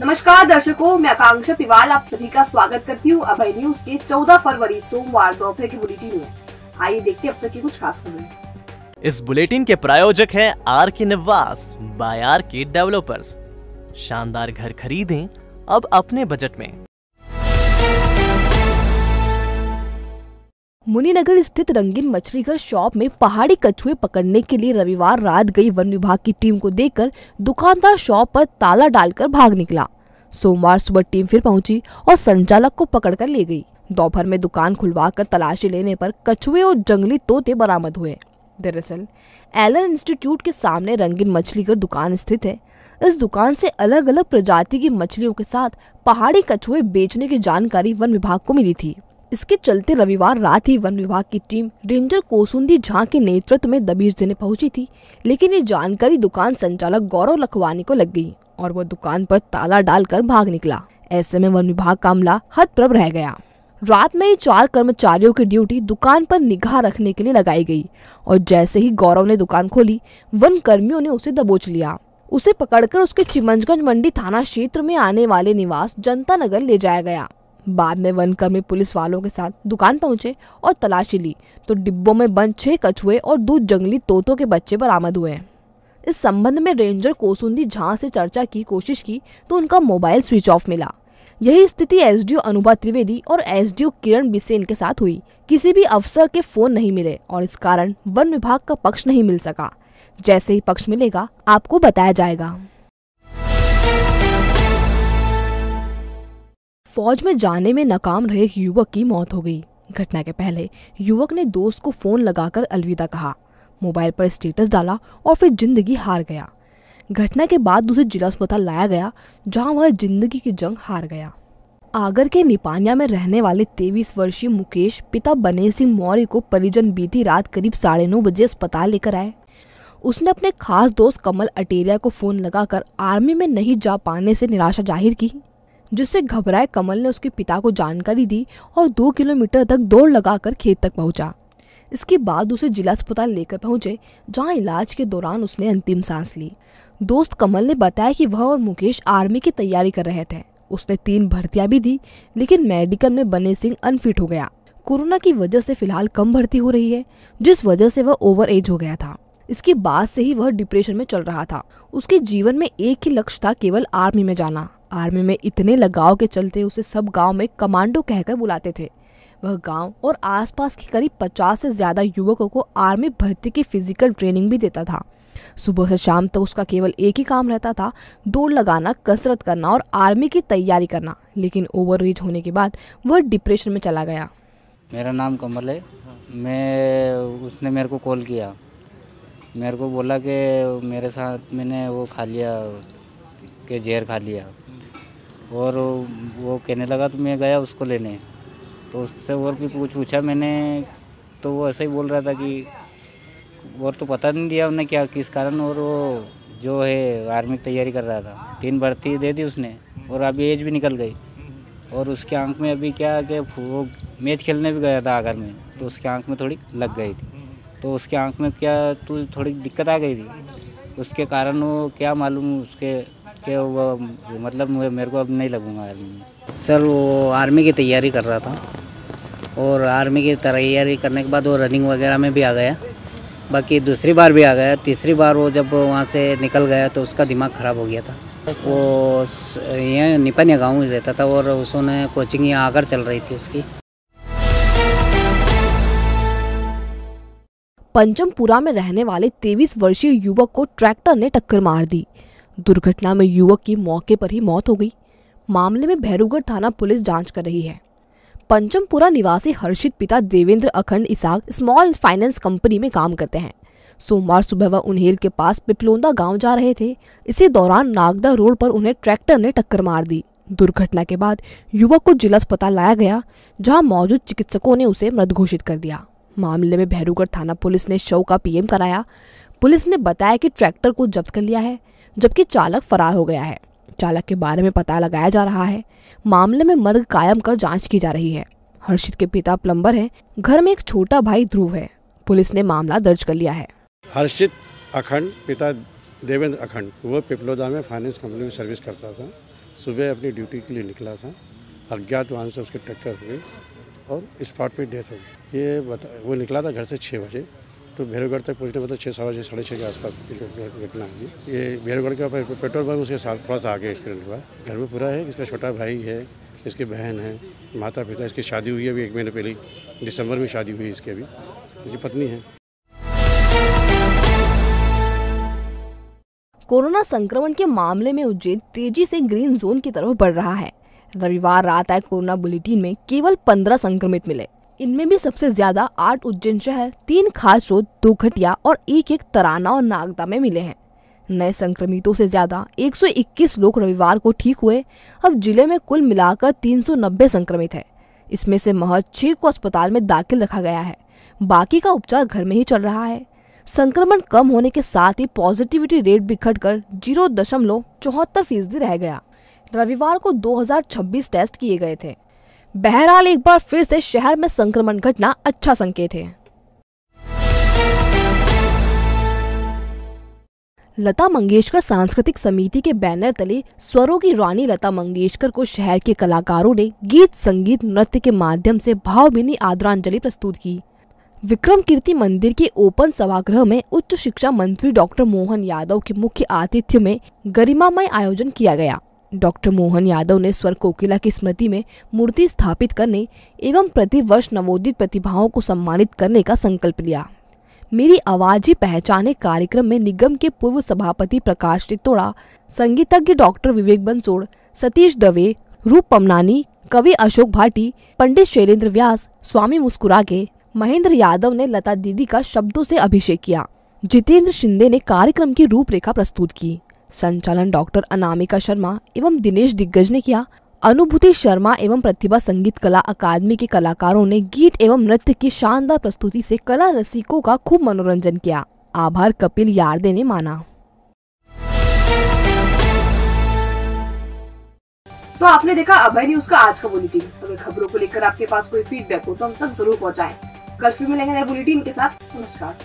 नमस्कार दर्शकों, मैं आकांक्षा पिवाल आप सभी का स्वागत करती हूँ अभय न्यूज के 14 फरवरी सोमवार दोपहर के बुलेटिन में। आइए देखते हैं अब तक की कुछ खास खबरें। इस बुलेटिन के प्रायोजक हैं आर के निवास बाय आर के डेवलपर्स। शानदार घर खरीदें अब अपने बजट में। मुनीनगर स्थित रंगीन मछली घर शॉप में पहाड़ी कछुए पकड़ने के लिए रविवार रात गई वन विभाग की टीम को देखकर दुकानदार शॉप पर ताला डालकर भाग निकला। सोमवार सुबह टीम फिर पहुंची और संचालक को पकड़कर ले गई। दोपहर में दुकान खुलवाकर तलाशी लेने पर कछुए और जंगली तोते बरामद हुए। दरअसल एलन इंस्टीट्यूट के सामने रंगीन मछली घर दुकान स्थित है। इस दुकान से अलग अलग प्रजाति की मछलियों के साथ पहाड़ी कछुए बेचने की जानकारी वन विभाग को मिली थी। इसके चलते रविवार रात ही वन विभाग की टीम रेंजर कोसुंदी झा के नेतृत्व में दबिश देने पहुंची थी, लेकिन ये जानकारी दुकान संचालक गौरव लखवानी को लग गई और वह दुकान पर ताला डालकर भाग निकला। ऐसे में वन विभाग का अमला हतप्रभ रह गया। रात में ही 4 कर्मचारियों की ड्यूटी दुकान पर निगाह रखने के लिए लगाई गई और जैसे ही गौरव ने दुकान खोली, वन कर्मियों ने उसे दबोच लिया। उसे पकड़कर उसके चिमंजगंज मंडी थाना क्षेत्र में आने वाले निवास जनता नगर ले जाया गया। बाद में वनकर्मी पुलिस वालों के साथ दुकान पहुंचे और तलाशी ली तो डिब्बों में बंद 6 कछुए और 2 जंगली तोतों के बच्चे बरामद हुए। इस संबंध में रेंजर कोसुंदी झा से चर्चा की कोशिश की तो उनका मोबाइल स्विच ऑफ मिला। यही स्थिति एसडीओ अनुभा त्रिवेदी और एसडीओ किरण बिसेन के साथ हुई। किसी भी अफसर के फोन नहीं मिले और इस कारण वन विभाग का पक्ष नहीं मिल सका। जैसे ही पक्ष मिलेगा आपको बताया जाएगा। फौज में जाने में नाकाम रहे एक युवक की मौत हो गई। घटना के पहले युवक ने दोस्त को फोन लगाकर अलविदा कहा, मोबाइल पर स्टेटस डाला और फिर जिंदगी हार गया। घटना के बाद उसे जिला अस्पताल लाया गया, जहां वह जिंदगी की जंग हार गया। आगर के निपानिया में रहने वाले 23 वर्षीय मुकेश पिता बने सिंह मौर्य को परिजन बीती रात करीब 9:30 बजे अस्पताल लेकर आए। उसने अपने खास दोस्त कमल अटेरिया को फोन लगाकर आर्मी में नहीं जा पाने से निराशा जाहिर की, जिससे घबराए कमल ने उसके पिता को जानकारी दी और 2 किलोमीटर तक दौड़ लगाकर खेत तक पहुंचा। इसके बाद उसे जिला अस्पताल लेकर पहुंचे, जहां इलाज के दौरान उसने अंतिम सांस ली। दोस्त कमल ने बताया कि वह और मुकेश आर्मी की तैयारी कर रहे थे। उसने 3 भर्तियां भी दी, लेकिन मेडिकल में बने सिंह अनफिट हो गया। कोरोना की वजह से फिलहाल कम भर्ती हो रही है, जिस वजह से वह ओवर एज हो गया था। इसके बाद से ही वह डिप्रेशन में चल रहा था। उसके जीवन में एक ही लक्ष्य था, केवल आर्मी में जाना। आर्मी में इतने लगाव के चलते उसे सब गांव में कमांडो कहकर बुलाते थे। वह गांव और आसपास के करीब 50 से ज्यादा युवकों को आर्मी भर्ती की फिजिकल ट्रेनिंग भी देता था। सुबह से शाम तक उसका केवल एक ही काम रहता था, दौड़ लगाना, कसरत करना और आर्मी की तैयारी करना। लेकिन ओवर रीच होने के बाद वह डिप्रेशन में चला गया। मेरा नाम कमल है। उसने मेरे को कॉल किया, मेरे को बोला कि मेरे साथ मैंने वो खा लिया, कि जहर खा लिया, और वो कहने लगा तो मैं गया उसको लेने। तो उससे और भी पूछा मैंने, तो वो ऐसा ही बोल रहा था कि और तो पता नहीं दिया उन्हें क्या किस कारण। और वो जो है आर्मी की तैयारी कर रहा था, 3 भर्ती दे दी उसने और अभी एज भी निकल गई। और उसके आंख में अभी क्या कि वो मैच खेलने भी गया था आगर में, तो उसके आंख में थोड़ी लग गई थी। तो उसके आंख में क्या थोड़ी दिक्कत आ गई थी, उसके कारण वो क्या मालूम उसके कि वो मतलब मेरे को अब नहीं लगूंगा आर्मी में। सर वो आर्मी की तैयारी कर रहा था और आर्मी की तैयारी करने के बाद वो रनिंग वगैरह में भी आ गया। बाकी दूसरी बार भी आ गया। तीसरी बार वो जब वहाँ से निकल गया तो उसका दिमाग ख़राब हो गया था। वो यहाँ निपानिया गाँव में रहता था और उसने कोचिंग यहाँ आकर चल रही थी उसकी। पंचमपुरा में रहने वाले 23 वर्षीय युवक को ट्रैक्टर ने टक्कर मार दी। दुर्घटना में युवक की मौके पर ही मौत हो गई। मामले में भैरूगढ़ थाना पुलिस जांच कर रही है। पंचमपुरा निवासी हर्षित पिता देवेंद्र अखंड इसाक स्मॉल फाइनेंस कंपनी में काम करते हैं। सोमवार सुबह वह उन्हेल के पास पिपलोंदा गांव जा रहे थे। इसी दौरान नागदा रोड पर उन्हें ट्रैक्टर ने टक्कर मार दी। दुर्घटना के बाद युवक को जिला अस्पताल लाया गया, जहां मौजूद चिकित्सकों ने उसे मृत घोषित कर दिया। मामले में भैरूगढ़ थाना पुलिस ने शव का पीएम कराया। पुलिस ने बताया कि ट्रैक्टर को जब्त कर लिया है, जबकि चालक फरार हो गया है। चालक के बारे में पता लगाया जा रहा है। मामले में मर्ग कायम कर जांच की जा रही है। हर्षित के पिता प्लम्बर हैं। घर में एक छोटा भाई ध्रुव है। पुलिस ने मामला दर्ज कर लिया है। हर्षित अखंड पिता देवेंद्र अखंड, वो पिपलोदा में फाइनेंस कंपनी में सर्विस करता था। सुबह अपनी ड्यूटी के लिए निकला था, अज्ञात वाहन से उसकी टक्कर हो गई और स्पॉट पे डेथ हो गई। वो निकला था घर से 6 बजे, तो भैरवगढ़ तक पहुँचने मतलब 6 सवा 6 साढ़े 6 के आसपास घटना हुई। ये भैरवगढ़ का पेट्रोल पंप उसके साथ थोड़ा सा आगे एक्सीडेंट हुआ। घर में पूरा है, इसका छोटा भाई है, इसकी बहन है, माता पिता, इसकी शादी हुई है अभी 1 महीने पहले, दिसंबर में शादी हुई इसकी, अभी इसकी पत्नी है। कोरोना संक्रमण के मामले में उज्जैन तेजी से ग्रीन जोन की तरफ बढ़ रहा है। रविवार रात आए कोरोना बुलेटिन में केवल 15 संक्रमित मिले। इनमें भी सबसे ज्यादा 8 उज्जैन शहर, 3 खास रोड, 2 घटिया और एक तराना और नागदा में मिले हैं। नए संक्रमितों से ज्यादा 121 लोग रविवार को ठीक हुए। अब जिले में कुल मिलाकर 390 संक्रमित है। इसमें से महज 6 को अस्पताल में दाखिल रखा गया है, बाकी का उपचार घर में ही चल रहा है। संक्रमण कम होने के साथ ही पॉजिटिविटी रेट भी घटकर 0.74% रह गया। रविवार को 2026 टेस्ट किए गए थे। बहरहाल एक बार फिर से शहर में संक्रमण घटना अच्छा संकेत है। लता मंगेशकर सांस्कृतिक समिति के बैनर तले स्वरों की रानी लता मंगेशकर को शहर के कलाकारों ने गीत, संगीत, नृत्य के माध्यम से भावभीनी आदरांजलि प्रस्तुत की। विक्रम कीर्ति मंदिर के ओपन सभागृह में उच्च शिक्षा मंत्री डॉक्टर मोहन यादव के मुख्य आतिथ्य में गरिमामय आयोजन किया गया। डॉक्टर मोहन यादव ने स्वर कोकिला की स्मृति में मूर्ति स्थापित करने एवं प्रतिवर्ष नवोदित प्रतिभाओं को सम्मानित करने का संकल्प लिया। मेरी आवाज ही पहचाने कार्यक्रम में निगम के पूर्व सभापति प्रकाश टिटोड़ा, संगीतज्ञ डॉक्टर विवेक बंसोड़, सतीश दवे, रूप पमनानी, कवि अशोक भाटी, पंडित शैलेंद्र व्यास, स्वामी मुस्कुरागे, महेंद्र यादव ने लता दीदी का शब्दों से अभिषेक किया। जितेंद्र शिंदे ने कार्यक्रम की रूपरेखा प्रस्तुत की। संचालन डॉक्टर अनामिका शर्मा एवं दिनेश दिग्गज ने किया। अनुभूति शर्मा एवं प्रतिभा संगीत कला अकादमी के कलाकारों ने गीत एवं नृत्य की शानदार प्रस्तुति से कला रसिकों का खूब मनोरंजन किया। आभार कपिल यार्दे ने माना। तो आपने देखा अभय न्यूज का आज का बुलेटिन। अगर खबरों को लेकर आपके पास कोई फीडबैक हो तो हम तक जरूर पहुंचाएं। कल फिर मिलेंगे नए बुलेटिन के साथ। नमस्कार।